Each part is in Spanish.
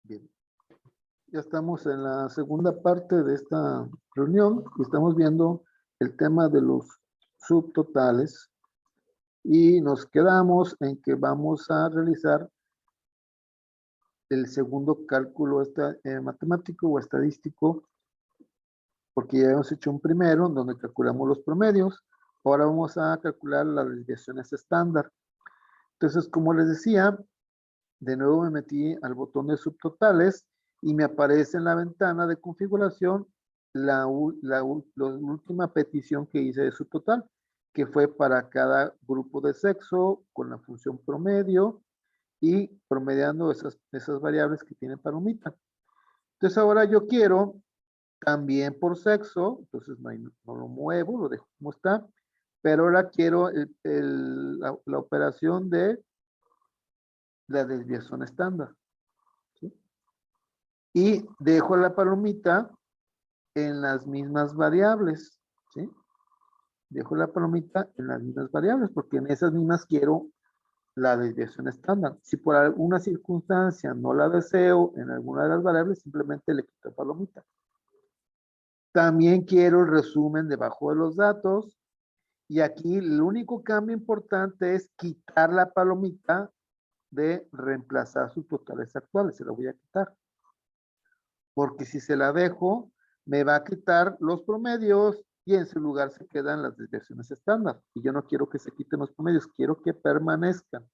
Bien, ya estamos en la segunda parte de esta reunión y estamos viendo el tema de los subtotales y nos quedamos en que vamos a realizar el segundo cálculo matemático o estadístico, porque ya hemos hecho un primero donde calculamos los promedios. Ahora vamos a calcular las desviaciones estándar. Entonces, como les decía, de nuevo me metí al botón de subtotales y me aparece en la ventana de configuración la última petición que hice de subtotal, que fue para cada grupo de sexo con la función promedio y promediando esas variables que tiene palomita. Entonces ahora yo quiero también por sexo, entonces no lo muevo, lo dejo como está, pero ahora quiero la operación de la desviación estándar. ¿Sí? Y dejo la palomita en las mismas variables. ¿Sí? Dejo la palomita en las mismas variables porque en esas mismas quiero la desviación estándar. Si por alguna circunstancia no la deseo en alguna de las variables, simplemente le quito palomita. También quiero el resumen debajo de los datos. Y aquí el único cambio importante es quitar la palomita de reemplazar sus totales actuales. Se la voy a quitar. Porque si se la dejo, me va a quitar los promedios y en su lugar se quedan las desviaciones estándar. Y yo no quiero que se quiten los promedios, quiero que permanezcan.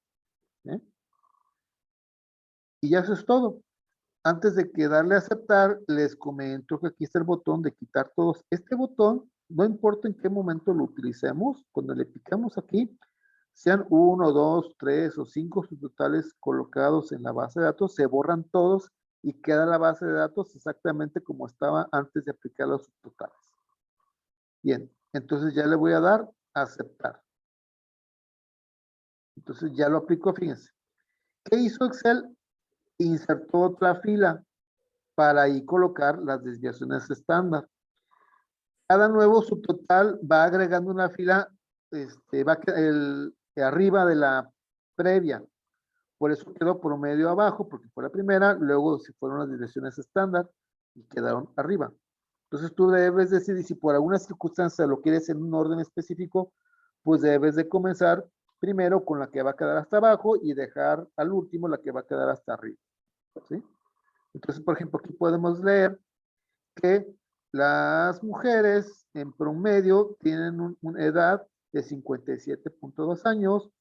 ¿Eh? Y ya eso es todo. Antes de que darle a aceptar, les comento que aquí está el botón de quitar todos. Este botón, no importa en qué momento lo utilicemos, cuando le picamos aquí, sean 1, 2, 3 o 5 subtotales colocados en la base de datos, se borran todos y queda la base de datos exactamente como estaba antes de aplicar los subtotales. Bien, entonces ya le voy a dar a aceptar. Entonces ya lo aplico, fíjense. ¿Qué hizo Excel? Insertó otra fila para ahí colocar las desviaciones estándar. Cada nuevo subtotal va agregando una fila, va arriba de la previa. Por eso quedó promedio abajo, porque fue la primera, luego si fueron las desviaciones estándar y quedaron arriba. Entonces tú debes decidir si por alguna circunstancia lo quieres en un orden específico, pues debes de comenzar primero con la que va a quedar hasta abajo y dejar al último la que va a quedar hasta arriba. ¿Sí? Entonces, por ejemplo, aquí podemos leer que las mujeres en promedio tienen una edad de 57.2 años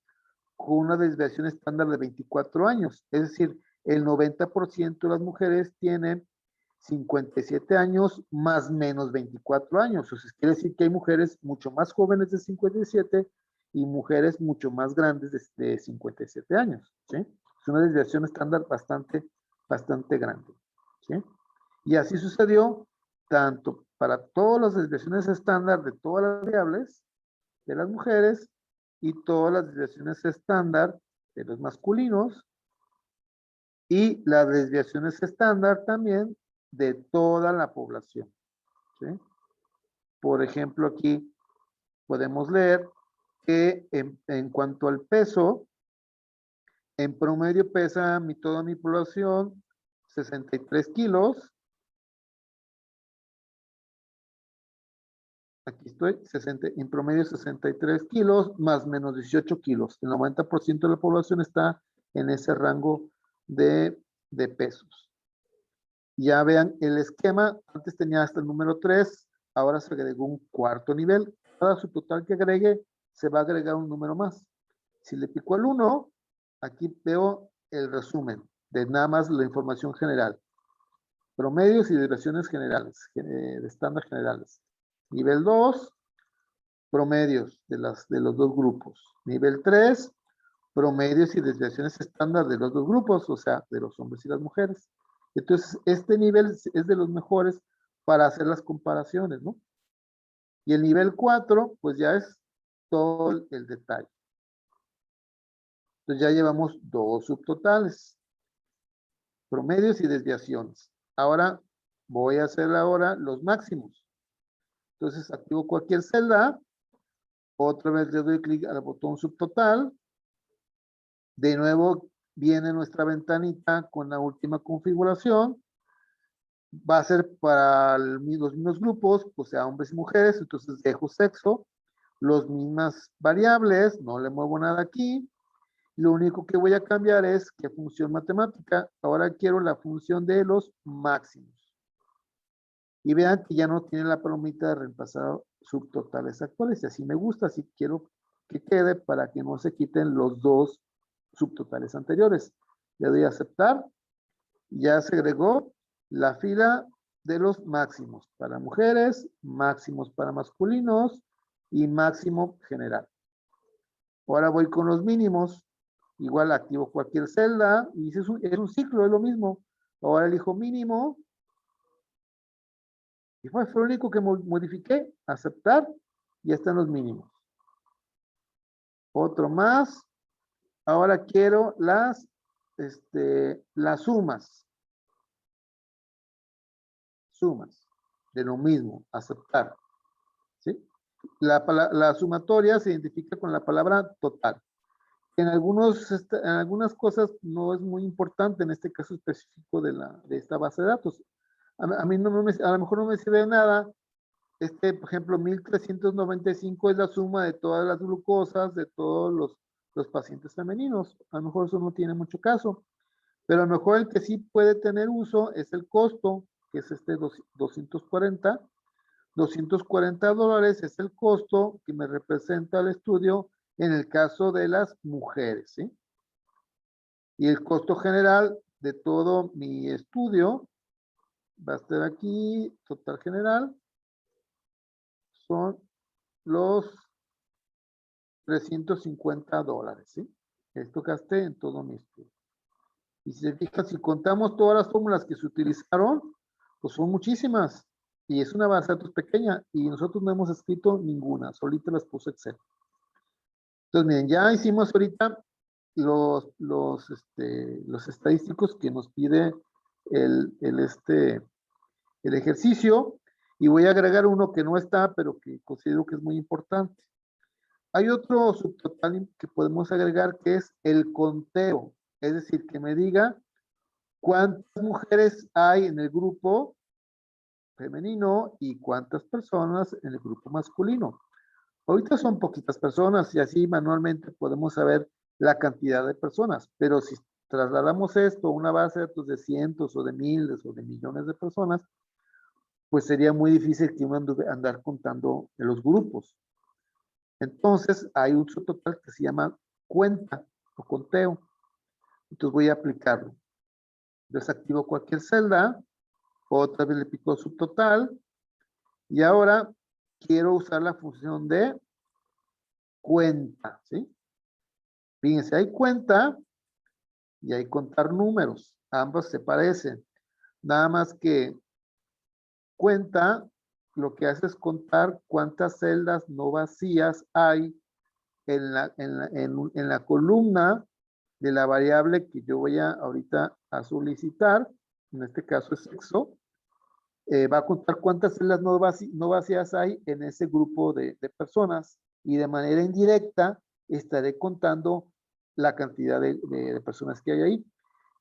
con una desviación estándar de 24 años. Es decir, el 90% de las mujeres tienen 57 años más menos 24 años. O sea, quiere decir que hay mujeres mucho más jóvenes de 57 y mujeres mucho más grandes de 57 años. ¿Sí? Es una desviación estándar bastante grande. ¿Sí? Y así sucedió tanto para todas las desviaciones estándar de todas las variables de las mujeres y todas las desviaciones estándar de los masculinos y las desviaciones estándar también de toda la población. ¿Sí? Por ejemplo, aquí podemos leer que en cuanto al peso, en promedio pesa toda mi población 63 kilos. Aquí estoy, en promedio 63 kilos, más menos 18 kilos. El 90% de la población está en ese rango de pesos. Ya vean el esquema, antes tenía hasta el número 3, ahora se agregó un cuarto nivel. Cada subtotal que agregue, se va a agregar un número más. Si le pico al 1, aquí veo el resumen de nada más la información general. Promedios y desviaciones generales, de estándar generales. Nivel 2, promedios de los dos grupos. Nivel 3, promedios y desviaciones estándar de los dos grupos, o sea, de los hombres y las mujeres. Entonces, este nivel es de los mejores para hacer las comparaciones, ¿no? Y el nivel 4, pues ya es todo el detalle. Entonces ya llevamos 2 subtotales, promedios y desviaciones. Ahora voy a hacer ahora los máximos. Entonces activo cualquier celda, otra vez le doy clic al botón subtotal, de nuevo viene nuestra ventanita con la última configuración. Va a ser para los mismos grupos, pues sea hombres y mujeres, entonces dejo sexo, las mismas variables, no le muevo nada aquí. Lo único que voy a cambiar es qué función matemática. Ahora quiero la función de los máximos. Y vean que ya no tiene la palomita de reemplazar subtotales actuales. Y así me gusta, así quiero que quede para que no se quiten los dos subtotales anteriores. Le doy a aceptar. Ya se agregó la fila de los máximos para mujeres, máximos para masculinos y máximo general. Ahora voy con los mínimos. Igual activo cualquier celda y es un ciclo, es lo mismo. Ahora elijo mínimo. Y fue lo único que modifiqué. Aceptar. Ya están los mínimos. Otro más. Ahora quiero las sumas. Sumas. De lo mismo. Aceptar. ¿Sí? La sumatoria se identifica con la palabra total. En algunas cosas no es muy importante, en este caso específico de esta base de datos. A mí a lo mejor no me sirve de nada. Por ejemplo, 1395 es la suma de todas las glucosas de todos los pacientes femeninos. A lo mejor eso no tiene mucho caso. Pero a lo mejor el que sí puede tener uso es el costo, que es 240. $240 es el costo que me representa el estudio en el caso de las mujeres, ¿sí? Y el costo general de todo mi estudio va a estar aquí, total general, son los $350, ¿sí? Esto gasté en todo mi estudio. Y si se fijan, si contamos todas las fórmulas que se utilizaron, pues son muchísimas. Y es una base de datos pequeña y nosotros no hemos escrito ninguna, solita las puse Excel. Entonces, miren, ya hicimos ahorita los estadísticos que nos pide el ejercicio y voy a agregar uno que no está, pero que considero que es muy importante. Hay otro subtotal que podemos agregar que es el conteo, es decir, que me diga cuántas mujeres hay en el grupo femenino y cuántas personas en el grupo masculino. Ahorita son poquitas personas y así manualmente podemos saber la cantidad de personas, pero si trasladamos esto a una base de datos de cientos o de miles o de millones de personas, pues sería muy difícil que uno andar contando en los grupos. Entonces hay un subtotal que se llama cuenta o conteo. Entonces voy a aplicarlo. Desactivo cualquier celda, otra vez le pico subtotal y ahora quiero usar la función de cuenta, ¿sí? Fíjense, hay cuenta y hay contar números. Ambos se parecen. Nada más que cuenta lo que hace es contar cuántas celdas no vacías hay en la columna de la variable que yo voy ahorita a solicitar. En este caso es sexo. Va a contar cuántas celdas no vacías hay en ese grupo de personas y de manera indirecta estaré contando la cantidad de personas que hay ahí.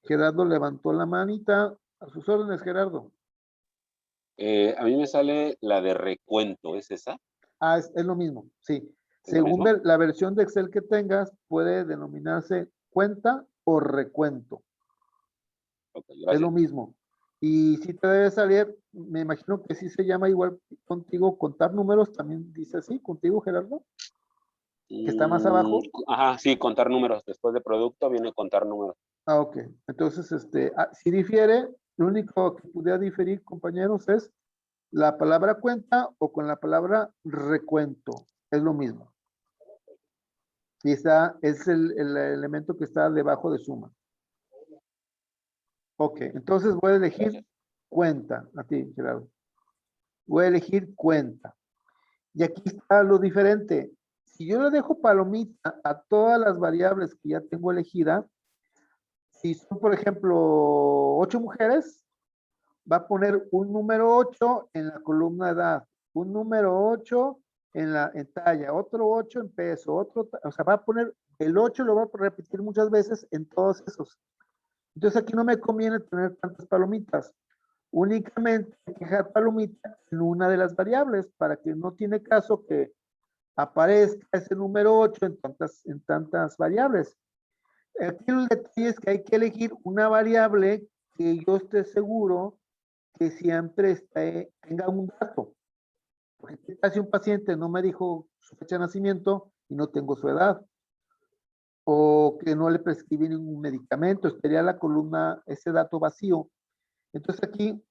Gerardo levantó la manita. A sus órdenes, Gerardo. A mí me sale la de recuento, ¿es esa? Ah, es lo mismo, sí. ¿Es lo Según mismo? la versión de Excel que tengas, puede denominarse cuenta o recuento. Ok, Es lo gracias. mismo. Y si te debe salir, me imagino que sí se llama igual contigo, contar números, también dice así, contigo, Gerardo, que está más abajo. Ajá, sí, contar números. Después de producto viene contar números. Ah, ok. Entonces, si difiere, lo único que pudiera diferir, compañeros, es la palabra cuenta o con la palabra recuento. Es lo mismo. Y es el elemento que está debajo de suma. Ok, entonces voy a elegir cuenta. A ti, Gerardo. Voy a elegir cuenta. Y aquí está lo diferente. Si yo le dejo palomita a todas las variables que ya tengo elegida, si son, por ejemplo, 8 mujeres, va a poner un número 8 en la columna edad, un número 8 en talla, otro 8 en peso, o sea, va a poner el 8 lo voy a repetir muchas veces en todos esos. Entonces aquí no me conviene tener tantas palomitas. Únicamente hay que dejar palomita en una de las variables para que no tiene caso que aparezca ese número 8 en tantas variables. Aquí el detalle es que hay que elegir una variable que yo esté seguro que siempre tenga un dato. Porque casi un paciente no me dijo su fecha de nacimiento y no tengo su edad. O que no le prescribí ningún medicamento, estaría la columna, ese dato vacío. Entonces aquí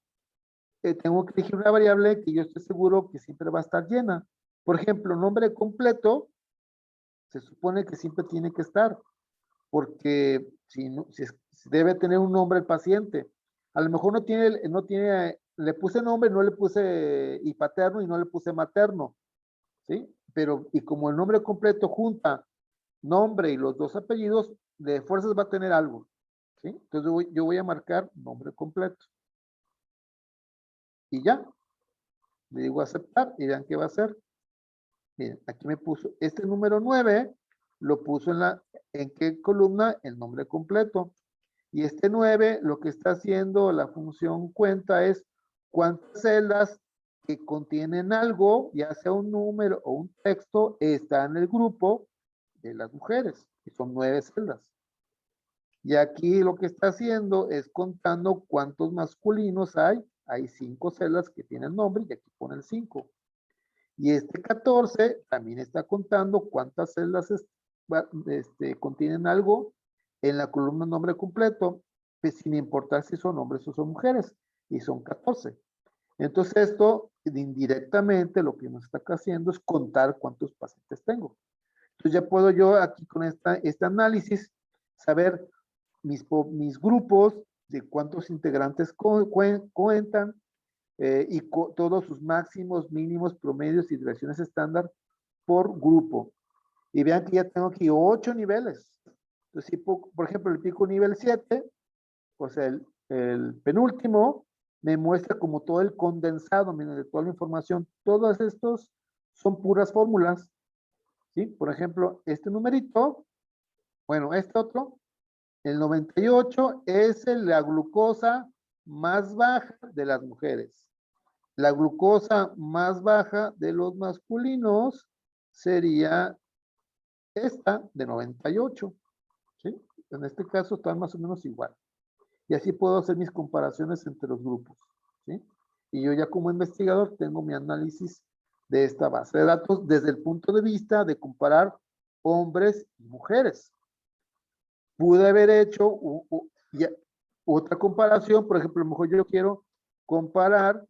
tengo que elegir una variable que yo esté seguro que siempre va a estar llena. Por ejemplo, nombre completo, se supone que siempre tiene que estar, porque si debe tener un nombre el paciente. A lo mejor no tiene, le puse nombre, no le puse y paterno y no le puse materno, ¿sí? Pero, y como el nombre completo junta nombre y los dos apellidos, de fuerzas va a tener algo, ¿sí? Entonces yo voy a marcar nombre completo. Y ya, le digo aceptar y vean qué va a hacer. Miren, aquí me puso este número 9, lo puso ¿en qué columna? El nombre completo. Y este 9, lo que está haciendo la función cuenta es cuántas celdas que contienen algo, ya sea un número o un texto, está en el grupo de las mujeres, que son 9 celdas. Y aquí lo que está haciendo es contando cuántos masculinos hay. Hay 5 celdas que tienen nombre y aquí pone el 5. Y este 14 también está contando cuántas celdas contienen algo en la columna nombre completo, pues sin importar si son hombres o son mujeres, y son 14. Entonces esto indirectamente lo que nos está haciendo es contar cuántos pacientes tengo. Entonces ya puedo yo aquí con este análisis saber mis grupos de cuántos integrantes cuentan, y todos sus máximos, mínimos, promedios y direcciones estándar por grupo. Y vean que ya tengo aquí 8 niveles. Entonces, si por ejemplo, le pico nivel 7, pues el penúltimo me muestra como todo el condensado, miren, de toda la información. Todos estos son puras fórmulas, ¿sí? Por ejemplo, este numerito, bueno, este otro, el 98 es la glucosa más baja de las mujeres. La glucosa más baja de los masculinos sería esta de 98, ¿sí? En este caso están más o menos igual. Y así puedo hacer mis comparaciones entre los grupos, ¿sí? Y yo ya como investigador tengo mi análisis de esta base de datos desde el punto de vista de comparar hombres y mujeres. Pude haber hecho otra comparación, por ejemplo, a lo mejor yo quiero comparar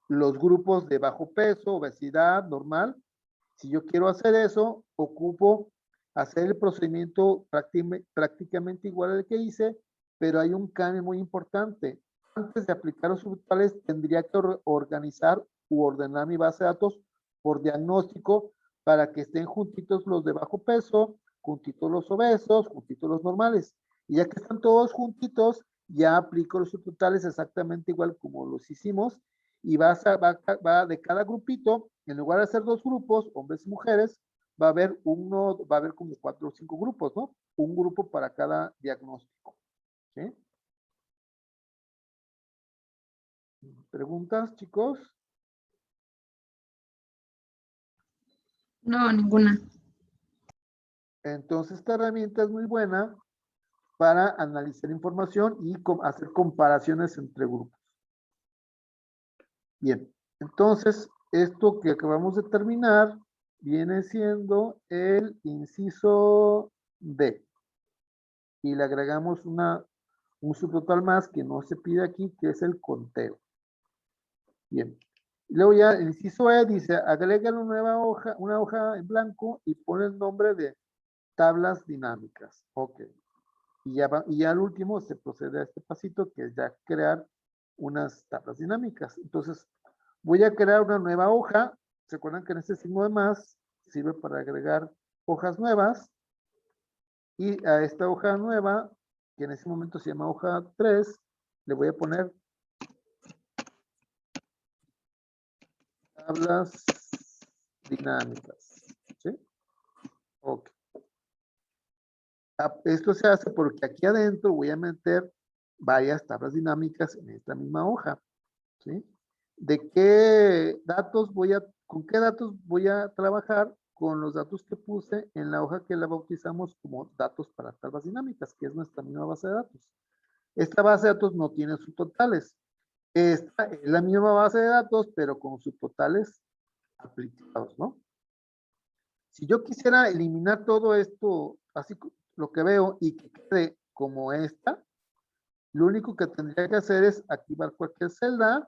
los grupos de bajo peso, obesidad, normal. Si yo quiero hacer eso, ocupo hacer el procedimiento prácticamente igual al que hice, pero hay un cambio muy importante. Antes de aplicar los subtotales, tendría que organizar u ordenar mi base de datos por diagnóstico para que estén juntitos los de bajo peso, juntitos los obesos, juntitos los normales. Y ya que están todos juntitos, ya aplico los subtotales exactamente igual como los hicimos y va de cada grupito, en lugar de hacer 2 grupos, hombres y mujeres, va a haber como 4 o 5 grupos, ¿no? Un grupo para cada diagnóstico. ¿Sí? ¿Preguntas, chicos? No, ninguna. Entonces, esta herramienta es muy buena para analizar información y hacer comparaciones entre grupos. Bien, entonces, esto que acabamos de terminar viene siendo el inciso D. Y le agregamos un subtotal más que no se pide aquí, que es el conteo. Bien. Y luego ya el inciso E dice, agrega una nueva hoja, una hoja en blanco y pone el nombre de tablas dinámicas. Ok. Y ya al último se procede a este pasito que es ya crear unas tablas dinámicas. Entonces, voy a crear una nueva hoja. ¿Se acuerdan que en este signo de más sirve para agregar hojas nuevas? Y a esta hoja nueva, que en ese momento se llama hoja 3, le voy a poner tablas dinámicas. ¿Sí? Ok. Esto se hace porque aquí adentro voy a meter varias tablas dinámicas en esta misma hoja, ¿sí? ¿De qué datos con qué datos voy a trabajar? Con los datos que puse en la hoja que la bautizamos como datos para tablas dinámicas, que es nuestra misma base de datos. Esta base de datos no tiene subtotales. Esta es la misma base de datos, pero con subtotales aplicados, ¿no? Si yo quisiera eliminar todo esto, así lo que veo, y que quede como esta, lo único que tendría que hacer es activar cualquier celda,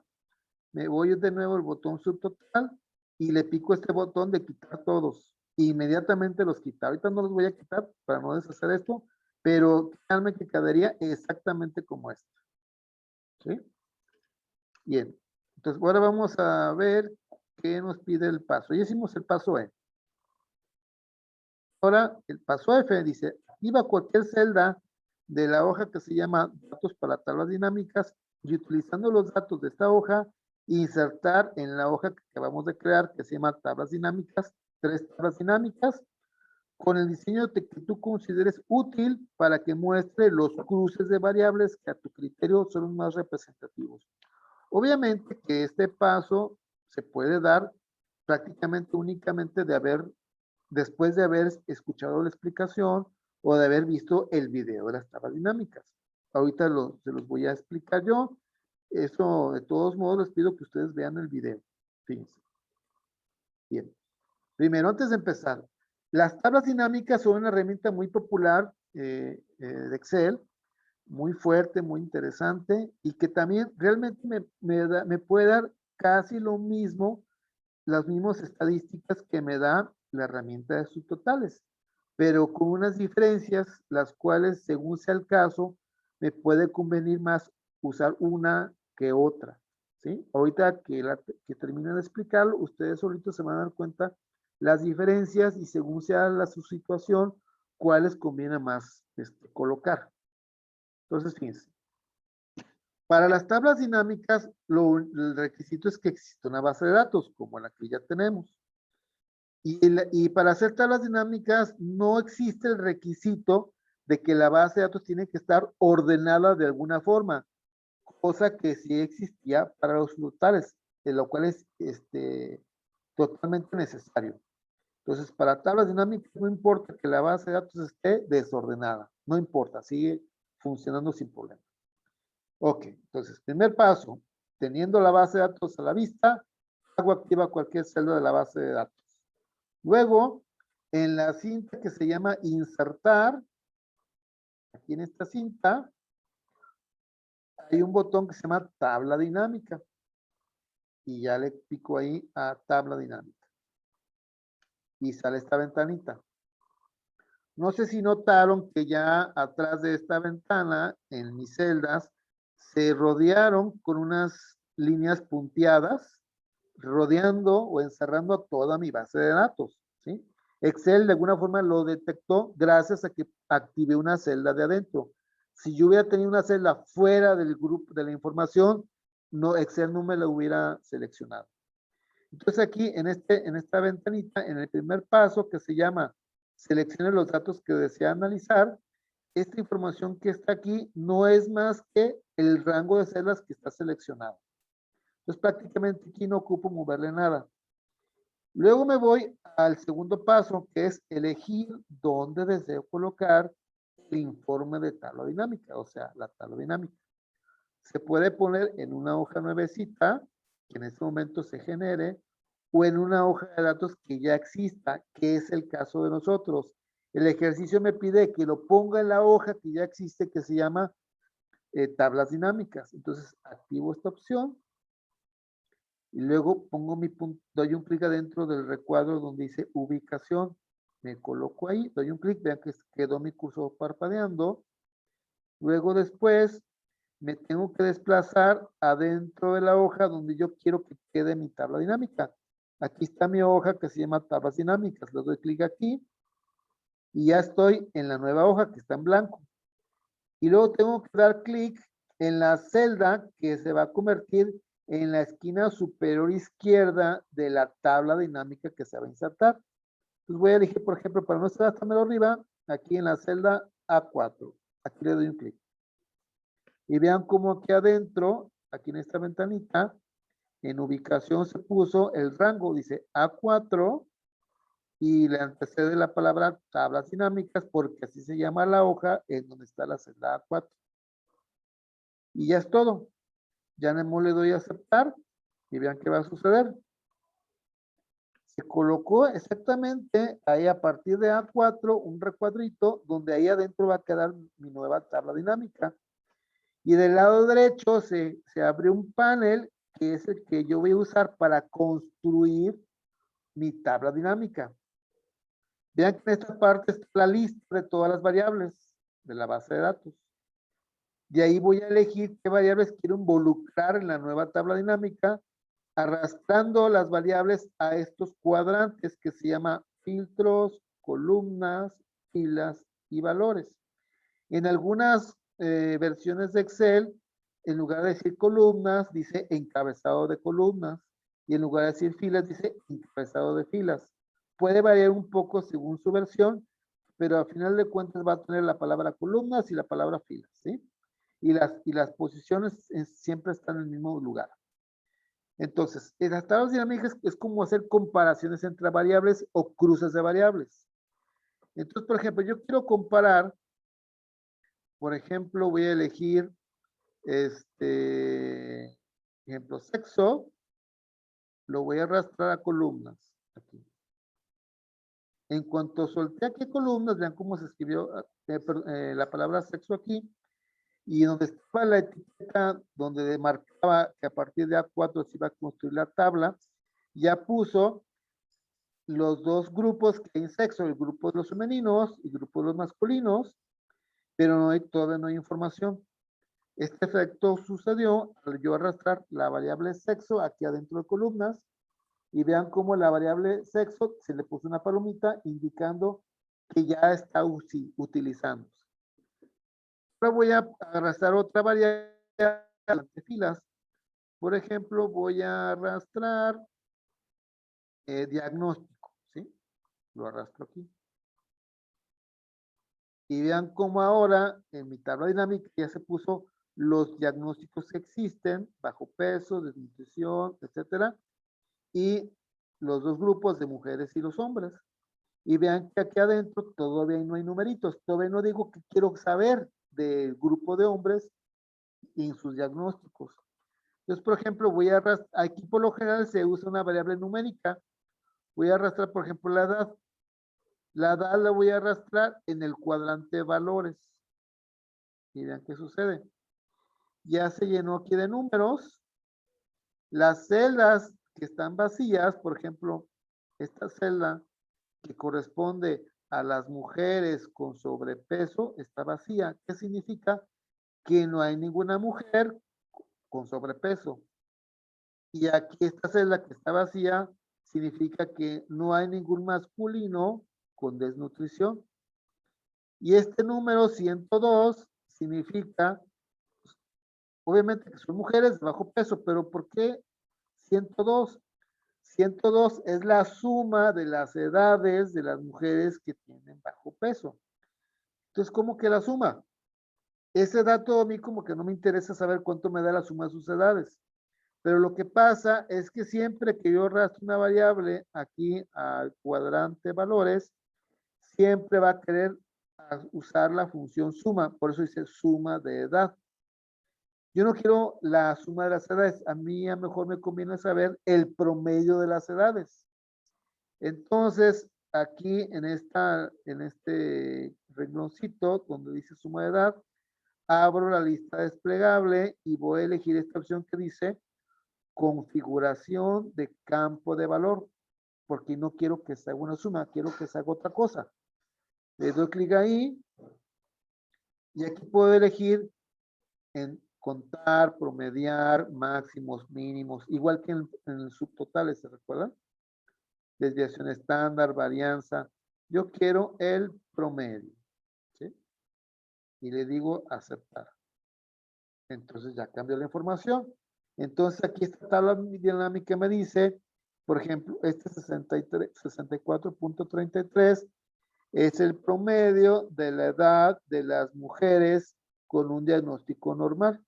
me voy de nuevo al botón subtotal y le pico este botón de quitar todos. Inmediatamente los quita. Ahorita no los voy a quitar para no deshacer esto, pero créanme que quedaría exactamente como esta. ¿Sí? Bien. Entonces ahora vamos a ver qué nos pide el paso. Ya hicimos el paso E. Ahora el paso F dice, activa cualquier celda de la hoja que se llama datos para tablas dinámicas y utilizando los datos de esta hoja, insertar en la hoja que acabamos de crear, que se llama tablas dinámicas, 3 tablas dinámicas, con el diseño que tú consideres útil para que muestre los cruces de variables que a tu criterio son los más representativos. Obviamente que este paso se puede dar prácticamente únicamente después de haber escuchado la explicación o de haber visto el video de las tablas dinámicas. Ahorita se los voy a explicar yo. Eso, de todos modos, les pido que ustedes vean el video. Fíjense. Bien. Primero, antes de empezar, las tablas dinámicas son una herramienta muy popular de Excel, muy fuerte, muy interesante y que también realmente me puede dar casi lo mismo, las mismas estadísticas que me da la herramienta de subtotales, pero con unas diferencias, las cuales, según sea el caso, me puede convenir más usar una que otra, ¿sí? Ahorita que termine de explicarlo, ustedes solitos se van a dar cuenta las diferencias y según sea su situación, cuáles conviene más colocar. Entonces, fíjense. Para las tablas dinámicas, el requisito es que exista una base de datos, como la que ya tenemos. Y para hacer tablas dinámicas no existe el requisito de que la base de datos tiene que estar ordenada de alguna forma, cosa que sí existía para los totales, lo cual es totalmente necesario. Entonces, para tablas dinámicas no importa que la base de datos esté desordenada, no importa, sigue funcionando sin problema. Ok, entonces, primer paso, teniendo la base de datos a la vista, hago activa cualquier celda de la base de datos. Luego, en la cinta que se llama insertar, aquí en esta cinta, hay un botón que se llama tabla dinámica. Y ya le pico ahí a tabla dinámica. Y sale esta ventanita. No sé si notaron que ya atrás de esta ventana, en mis celdas, se rodearon con unas líneas punteadas, rodeando o encerrando toda mi base de datos, ¿sí? Excel de alguna forma lo detectó gracias a que activé una celda de adentro. Si yo hubiera tenido una celda fuera del grupo de la información, no, Excel no me la hubiera seleccionado. Entonces aquí en esta ventanita, en el primer paso que se llama seleccione los datos que desea analizar, esta información que está aquí no es más que el rango de celdas que está seleccionado. Entonces prácticamente aquí no ocupo moverle nada. Luego me voy al segundo paso, que es elegir dónde deseo colocar el informe de tabla dinámica, o sea, la tabla dinámica. Se puede poner en una hoja nuevecita, que en este momento se genere, o en una hoja de datos que ya exista, que es el caso de nosotros. El ejercicio me pide que lo ponga en la hoja que ya existe, que se llama tablas dinámicas. Entonces, activo esta opción y luego pongo doy un clic adentro del recuadro donde dice ubicación. Me coloco ahí, doy un clic, vean que quedó mi cursor parpadeando. Luego después me tengo que desplazar adentro de la hoja donde yo quiero que quede mi tabla dinámica. Aquí está mi hoja que se llama tablas dinámicas. Le doy clic aquí y ya estoy en la nueva hoja que está en blanco. Y luego tengo que dar clic en la celda que se va a convertir en la esquina superior izquierda de la tabla dinámica que se va a insertar. Entonces voy a elegir, por ejemplo, para no estar hasta medio arriba, aquí en la celda A4. Aquí le doy un clic. Y vean cómo aquí adentro, aquí en esta ventanita, en ubicación se puso el rango, dice A4, y le antecede la palabra tablas dinámicas, porque así se llama la hoja en donde está la celda A4. Y ya es todo. Ya nada más le doy a aceptar y vean qué va a suceder. Se colocó exactamente ahí a partir de A4 un recuadrito donde ahí adentro va a quedar mi nueva tabla dinámica. Y del lado derecho se abrió un panel que es el que yo voy a usar para construir mi tabla dinámica. Vean que en esta parte está la lista de todas las variables de la base de datos. De ahí voy a elegir qué variables quiero involucrar en la nueva tabla dinámica, arrastrando las variables a estos cuadrantes que se llama filtros, columnas, filas y valores. En algunas versiones de Excel, en lugar de decir columnas, dice encabezado de columnas. Y en lugar de decir filas, dice encabezado de filas. Puede variar un poco según su versión, pero al final de cuentas va a tener la palabra columnas y la palabra filas, ¿sí? Y las posiciones siempre están en el mismo lugar. Entonces, en las tablas dinámicas es como hacer comparaciones entre variables o cruces de variables. Entonces, por ejemplo, yo quiero comparar, por ejemplo, voy a elegir ejemplo, sexo, lo voy a arrastrar a columnas. Aquí. En cuanto solté aquí columnas, vean cómo se escribió la palabra sexo aquí, y donde estaba la etiqueta, donde marcaba que a partir de A4 se iba a construir la tabla, ya puso los dos grupos que hay en sexo, el grupo de los femeninos y el grupo de los masculinos, pero todavía no hay información. Este efecto sucedió al yo arrastrar la variable sexo aquí adentro de columnas y vean cómo la variable sexo se le puso una palomita indicando que ya está utilizando. Ahora voy a arrastrar otra variable de filas. Por ejemplo, voy a arrastrar diagnóstico, ¿sí? Lo arrastro aquí. Y vean cómo ahora en mi tabla dinámica ya se puso los diagnósticos que existen, bajo peso, desnutrición, etcétera, y los dos grupos de mujeres y los hombres. Y vean que aquí adentro todavía no hay numeritos, todavía no digo que quiero saber del grupo de hombres y en sus diagnósticos. Entonces, por ejemplo, voy a arrastrar, aquí por lo general se usa una variable numérica, voy a arrastrar, por ejemplo, la edad. La edad la voy a arrastrar en el cuadrante valores. Y vean qué sucede. Ya se llenó aquí de números. Las celdas que están vacías, por ejemplo, esta celda que corresponde a las mujeres con sobrepeso está vacía. ¿Qué significa? Que no hay ninguna mujer con sobrepeso. Y aquí esta celda que está vacía significa que no hay ningún masculino con desnutrición. Y este número 102 significa, obviamente que son mujeres de bajo peso, pero ¿por qué 102? 102 es la suma de las edades de las mujeres que tienen bajo peso. Entonces, ¿cómo que la suma? Ese dato a mí como que no me interesa saber cuánto me da la suma de sus edades. Pero lo que pasa es que siempre que yo arrastro una variable aquí al cuadrante valores, siempre va a querer usar la función suma. Por eso dice suma de edad. Yo no quiero la suma de las edades. A mí a lo mejor me conviene saber el promedio de las edades. Entonces, aquí en este rengloncito donde dice suma de edad, abro la lista desplegable y voy a elegir esta opción que dice configuración de campo de valor, porque no quiero que se haga una suma, quiero que se haga otra cosa. Le doy clic ahí y aquí puedo elegir en contar, promediar, máximos, mínimos, igual que en el subtotales, ¿se recuerdan? Desviación estándar, varianza. Yo quiero el promedio, ¿sí? Y le digo aceptar. Entonces ya cambia la información. Entonces aquí esta tabla dinámica me dice Por ejemplo, este 64.33 es el promedio de la edad de las mujeres con un diagnóstico normal.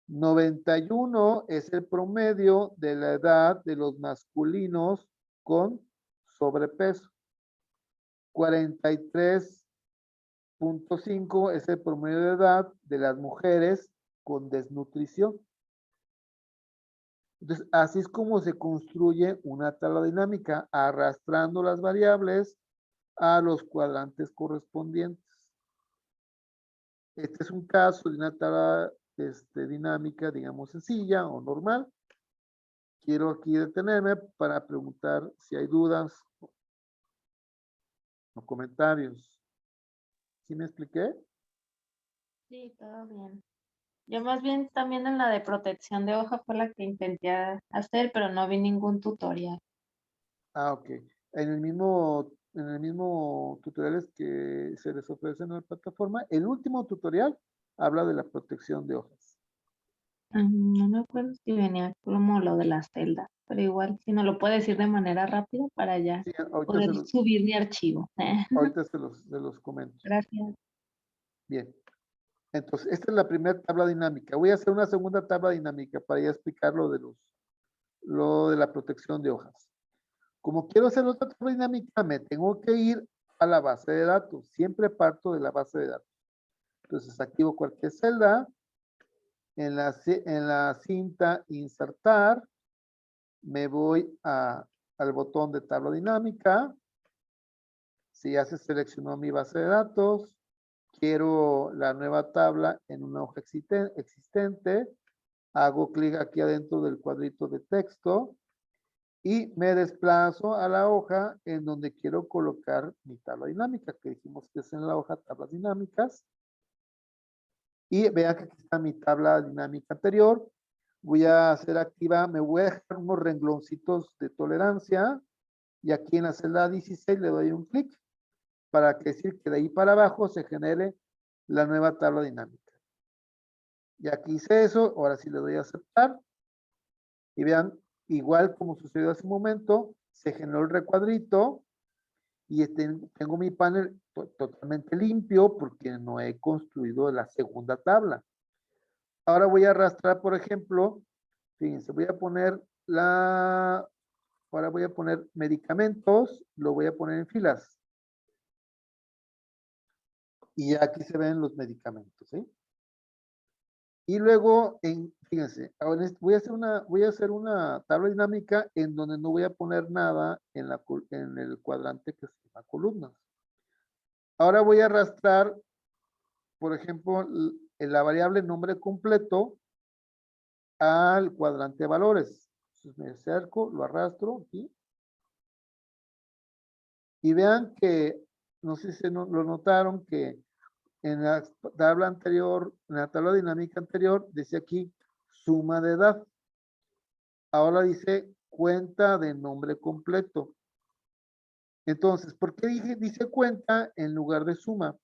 91 es el promedio de la edad de los masculinos con sobrepeso. 43.5 es el promedio de edad de las mujeres con desnutrición. Entonces, así es como se construye una tabla dinámica, arrastrando las variables a los cuadrantes correspondientes. Este es un caso de una tabla dinámica, digamos, sencilla o normal. Quiero aquí detenerme para preguntar si hay dudas o comentarios. ¿Sí me expliqué? Sí, todo bien. Yo más bien también en la de protección de hoja fue la que intenté hacer, pero no vi ningún tutorial. Ah, ok. En el mismo tutoriales que se les ofrece en la plataforma, el último tutorial habla de la protección de hojas. No me acuerdo si venía como lo de las celdas, pero igual si no lo puedes decir de manera rápida para ya Sí, ahorita poder subir mi archivo. se los comento. Gracias. Bien. Entonces, esta es la primera tabla dinámica. Voy a hacer una segunda tabla dinámica para ya explicar lo de la protección de hojas. Como quiero hacer otra tabla dinámica, me tengo que ir a la base de datos. Siempre parto de la base de datos. Entonces, activo cualquier celda. En la cinta insertar, me voy al botón de tabla dinámica. Si ya se seleccionó mi base de datos, quiero la nueva tabla en una hoja existente, hago clic aquí adentro del cuadrito de texto y me desplazo a la hoja en donde quiero colocar mi tabla dinámica, que dijimos que es en la hoja tablas dinámicas. Y vean que aquí está mi tabla dinámica anterior. Voy a hacer activa, me voy a dejar unos rengloncitos de tolerancia y aquí en la celda 16 le doy un clic para decir que de ahí para abajo se genere la nueva tabla dinámica. Y aquí hice eso, ahora sí le doy a aceptar y vean, igual como sucedió hace un momento, se generó el recuadrito y tengo mi panel totalmente limpio porque no he construido la segunda tabla. Ahora voy a arrastrar, por ejemplo, fíjense, ahora voy a poner medicamentos, lo voy a poner en filas. Y aquí se ven los medicamentos, ¿sí? Y luego, fíjense, ahora voy a hacer una tabla dinámica en donde no voy a poner nada en el cuadrante que se llama columnas. Ahora voy a arrastrar, por ejemplo, la variable nombre completo al cuadrante de valores. Entonces me acerco, lo arrastro aquí. Y vean que, no sé si lo notaron, que en la tabla anterior, en la tabla dinámica anterior, dice aquí suma de edad. Ahora dice cuenta de nombre completo. Entonces, ¿por qué dice cuenta en lugar de suma?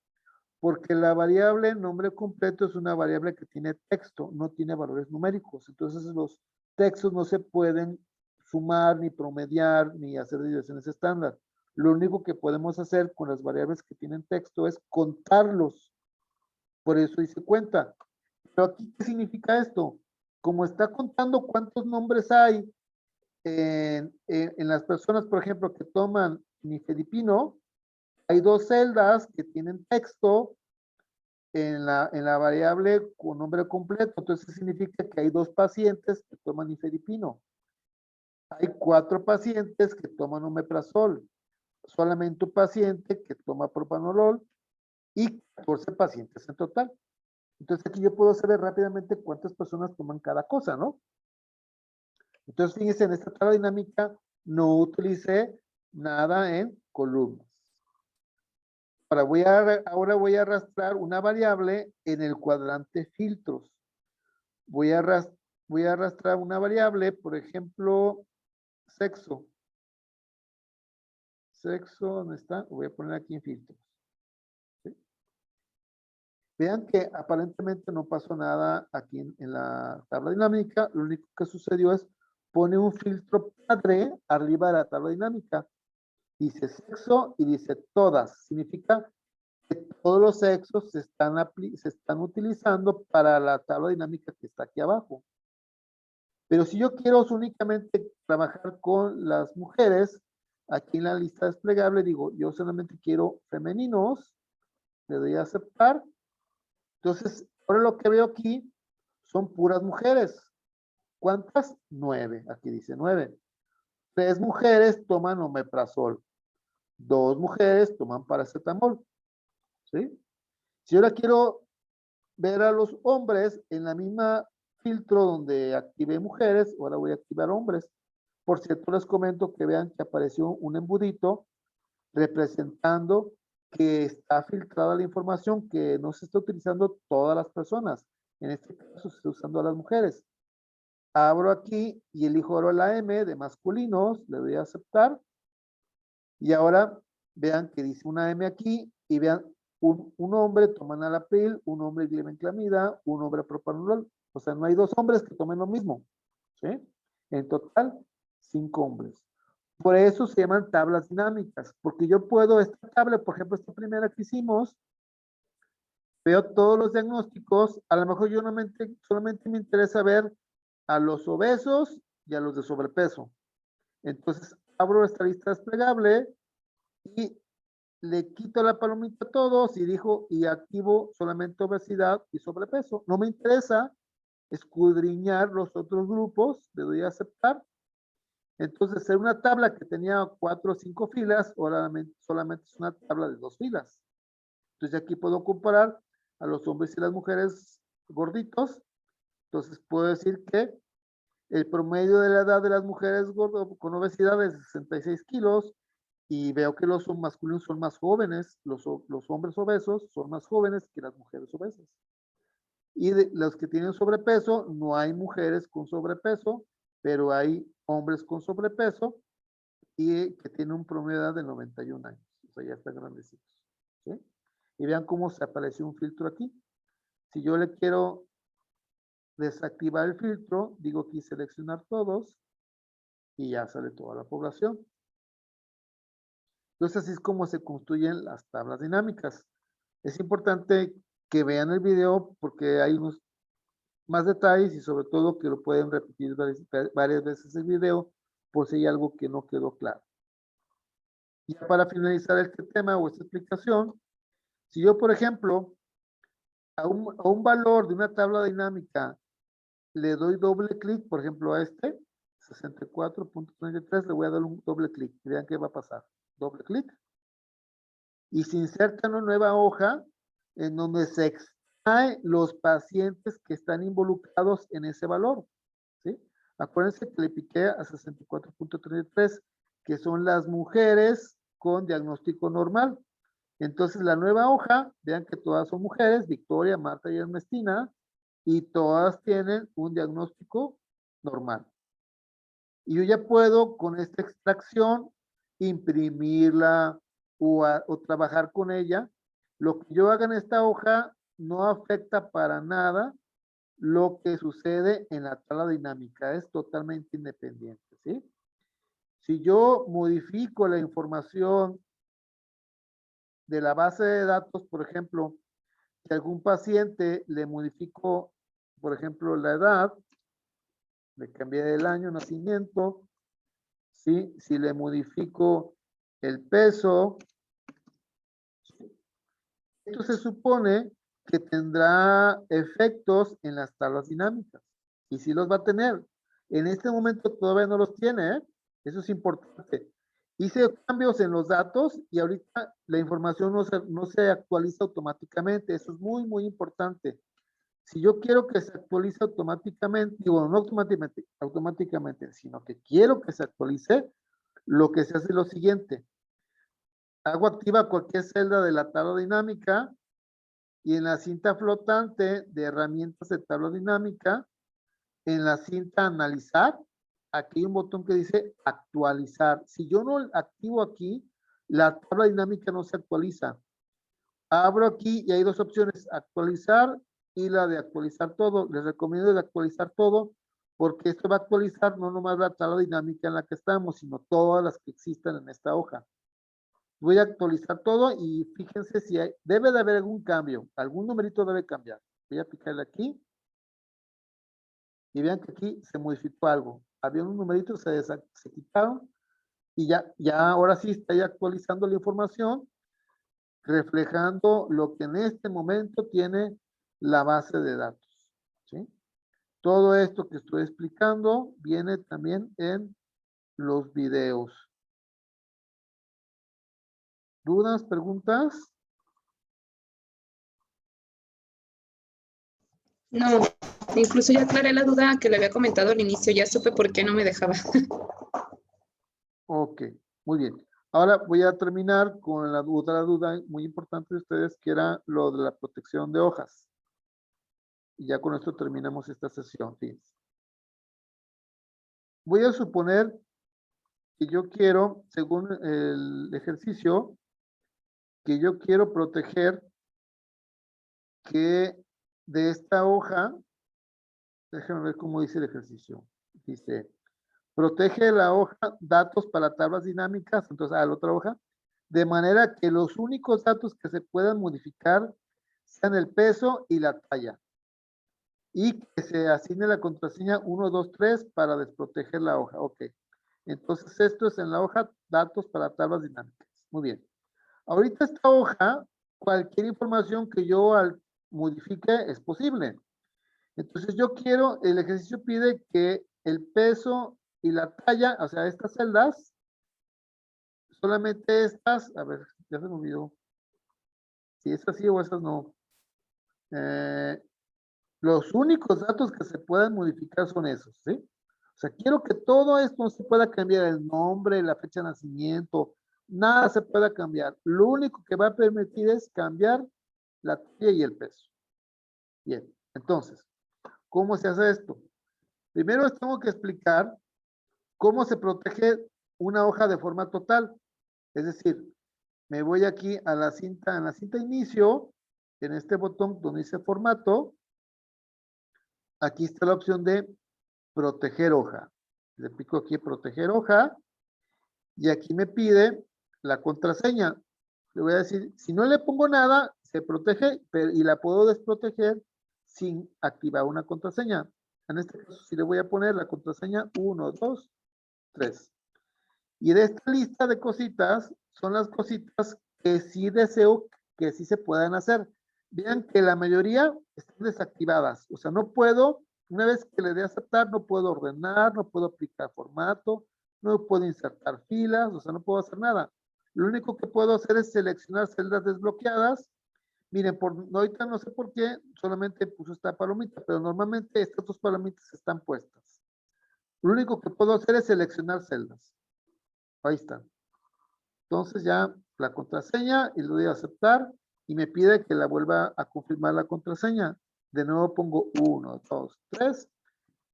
Porque la variable nombre completo es una variable que tiene texto, no tiene valores numéricos. Entonces, los textos no se pueden sumar, ni promediar, ni hacer desviaciones estándar. Lo único que podemos hacer con las variables que tienen texto es contarlos. Por eso dice cuenta. Pero aquí, ¿qué significa esto? Como está contando cuántos nombres hay en las personas, por ejemplo, que toman nifedipino, hay dos celdas que tienen texto en la variable con nombre completo. Entonces significa que hay dos pacientes que toman nifedipino. Hay 4 pacientes que toman omeprazol. Solamente un paciente que toma propanolol y 14 pacientes en total. Entonces aquí yo puedo saber rápidamente cuántas personas toman cada cosa, ¿no? Entonces fíjense, en esta tabla dinámica no utilicé nada en columnas. Ahora voy a arrastrar una variable en el cuadrante filtros. Voy a arrastrar una variable, por ejemplo, sexo. Sexo, ¿dónde está? Lo voy a poner aquí en filtros. ¿Sí? Vean que aparentemente no pasó nada aquí en la tabla dinámica. Lo único que sucedió es pone un filtro padre arriba de la tabla dinámica. Dice sexo y dice todas. Significa que todos los sexos se están utilizando para la tabla dinámica que está aquí abajo. Pero si yo quiero únicamente trabajar con las mujeres, aquí en la lista desplegable digo, yo solamente quiero femeninos, le doy a aceptar. Entonces, ahora lo que veo aquí son puras mujeres. ¿Cuántas? 9. Aquí dice 9. 3 mujeres toman omeprazol. 2 mujeres toman paracetamol. ¿Sí? Si ahora quiero ver a los hombres en la misma filtro donde activé mujeres, ahora voy a activar hombres. Por cierto, les comento que vean que apareció un embudito representando que está filtrada la información, que no se está utilizando todas las personas. En este caso se está usando a las mujeres. Abro aquí y elijo ahora la M de masculinos, le doy a aceptar. Y ahora vean que dice una M aquí y vean un hombre toma enalapril, un hombre glibenclamida, un hombre propanolol. O sea, no hay 2 hombres que tomen lo mismo. ¿Sí? En total, 5 hombres. Por eso se llaman tablas dinámicas, porque yo puedo, esta tabla, por ejemplo, esta primera que hicimos, veo todos los diagnósticos, a lo mejor yo solamente me interesa ver a los obesos y a los de sobrepeso. Entonces, abro esta lista desplegable y le quito la palomita a todos y activo solamente obesidad y sobrepeso. No me interesa escudriñar los otros grupos, le doy a aceptar. Entonces, en una tabla que tenía 4 o 5 filas, ahora solamente es una tabla de 2 filas. Entonces, aquí puedo comparar a los hombres y las mujeres gorditos. Entonces, puedo decir que el promedio de la edad de las mujeres con obesidad es 66 kilos y veo que los masculinos son más jóvenes, los hombres obesos son más jóvenes que las mujeres obesas. Y de los que tienen sobrepeso, no hay mujeres con sobrepeso, pero hay hombres con sobrepeso y que tienen un promedio de edad de 91 años. O sea, ya están grandecitos. ¿Sí? Y vean cómo se apareció un filtro aquí. Si yo le quiero desactivar el filtro, digo aquí seleccionar todos y ya sale toda la población. Entonces así es como se construyen las tablas dinámicas. Es importante que vean el video porque hay unos más detalles y sobre todo que lo pueden repetir varias veces el video por si hay algo que no quedó claro. Y para finalizar este tema o esta explicación, si yo, por ejemplo, a un valor de una tabla dinámica le doy doble clic, por ejemplo, a este, 64.33, le voy a dar un doble clic. Vean qué va a pasar. Doble clic. Y se inserta una nueva hoja en donde se extrae los pacientes que están involucrados en ese valor. ¿Sí? Acuérdense que le piqué a 64.33, que son las mujeres con diagnóstico normal. Entonces la nueva hoja, vean que todas son mujeres, Victoria, Marta y Ernestina, y todas tienen un diagnóstico normal. Y yo ya puedo con esta extracción imprimirla o trabajar con ella. Lo que yo haga en esta hoja no afecta para nada lo que sucede en la tabla dinámica, es totalmente independiente, ¿sí? Si yo modifico la información de la base de datos, por ejemplo, que algún paciente le modifico, por ejemplo, la edad, le cambié el año de nacimiento, ¿sí? Si le modifico el peso, esto se supone que tendrá efectos en las tablas dinámicas. Y sí los va a tener. En este momento todavía no los tiene, ¿eh? Eso es importante. Hice cambios en los datos y ahorita la información no se actualiza automáticamente. Eso es muy, muy importante. Si yo quiero que se actualice automáticamente, digo, no automáticamente, sino que quiero que se actualice, lo que se hace es lo siguiente. Hago activa cualquier celda de la tabla dinámica y en la cinta flotante de herramientas de tabla dinámica, en la cinta analizar, aquí hay un botón que dice actualizar. Si yo no activo aquí, la tabla dinámica no se actualiza. Abro aquí y hay 2 opciones, actualizar y la de actualizar todo. Les recomiendo de actualizar todo porque esto va a actualizar no nomás la tabla dinámica en la que estamos, sino todas las que existan en esta hoja. Voy a actualizar todo y fíjense si debe de haber algún cambio, algún numerito debe cambiar. Voy a picarle aquí y vean que aquí se modificó algo. Había un numerito, se quitaron y ya ahora sí está ya actualizando la información, reflejando lo que en este momento tiene la base de datos. ¿Sí? Todo esto que estoy explicando viene también en los videos. ¿Dudas, preguntas? No, incluso ya aclaré la duda que le había comentado al inicio, ya supe por qué no me dejaba. Ok, muy bien. Ahora voy a terminar con la otra duda muy importante de ustedes, que era lo de la protección de hojas. Y ya con esto terminamos esta sesión. Fíjense. Voy a suponer que yo quiero, según el ejercicio, que yo quiero proteger que de esta hoja, déjenme ver cómo dice el ejercicio. Dice, protege la hoja datos para tablas dinámicas, entonces a la otra hoja, de manera que los únicos datos que se puedan modificar sean el peso y la talla. Y que se asigne la contraseña 1, 2, 3 para desproteger la hoja. Ok. Entonces esto es en la hoja datos para tablas dinámicas. Muy bien. Ahorita esta hoja, cualquier información que yo modifique es posible. Entonces yo quiero, el ejercicio pide que el peso y la talla, o sea, estas celdas, solamente estas, a ver, ya se me olvidó. Si es así o esas no. Los únicos datos que se puedan modificar son esos, ¿sí? O sea, quiero que todo esto no se pueda cambiar, el nombre, la fecha de nacimiento, nada se pueda cambiar. Lo único que va a permitir es cambiar la talla y el peso. Bien, entonces, ¿cómo se hace esto? Primero les tengo que explicar cómo se protege una hoja de forma total. Es decir, me voy aquí a la cinta, en la cinta inicio, en este botón donde dice formato, aquí está la opción de proteger hoja. Le pico aquí proteger hoja y aquí me pide la contraseña. Le voy a decir, si no le pongo nada, se protege y la puedo desproteger sin activar una contraseña. En este caso, si le voy a poner la contraseña 1, 2, 3. Y de esta lista de cositas, son las cositas que sí deseo que sí se puedan hacer. Vean que la mayoría están desactivadas. O sea, no puedo, una vez que le dé a aceptar, no puedo ordenar, no puedo aplicar formato, no puedo insertar filas, o sea, no puedo hacer nada. Lo único que puedo hacer es seleccionar celdas desbloqueadas. Miren, ahorita no sé por qué, solamente puso esta palomita, pero normalmente estas dos palomitas están puestas. Lo único que puedo hacer es seleccionar celdas. Ahí están. Entonces ya la contraseña y le doy a aceptar y me pide que la vuelva a confirmar la contraseña. De nuevo pongo 1, 2, 3,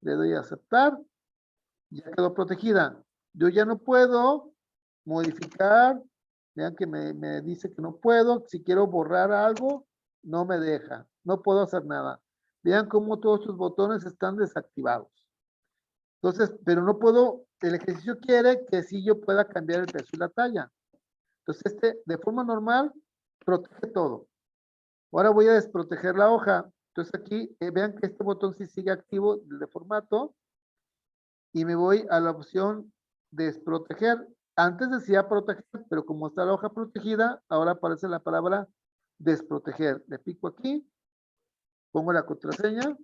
le doy a aceptar, ya quedó protegida. Yo ya no puedo modificar, vean que me dice que no puedo, si quiero borrar algo, no me deja, no puedo hacer nada. Vean cómo todos estos botones están desactivados. Entonces, pero no puedo, el ejercicio quiere que sí yo pueda cambiar el peso y la talla. Entonces, de forma normal, protege todo. Ahora voy a desproteger la hoja. Entonces aquí, vean que este botón sí sigue activo de formato. Y me voy a la opción desproteger. Antes decía proteger, pero como está la hoja protegida, ahora aparece la palabra desproteger. Le pico aquí, pongo la contraseña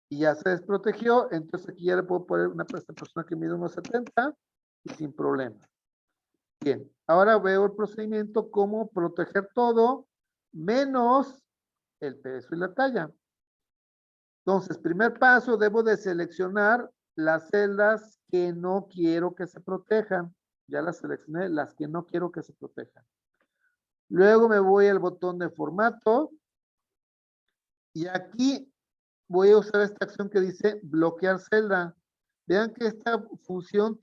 y ya se desprotegió. Entonces aquí ya le puedo poner una persona que mide unos 70 y sin problema. Bien, ahora veo el procedimiento cómo proteger todo menos el peso y la talla. Entonces, primer paso, debo de seleccionar las celdas que no quiero que se protejan. Ya las seleccioné, las que no quiero que se protejan. Luego me voy al botón de formato y aquí voy a usar esta acción que dice bloquear celda. Vean que esta función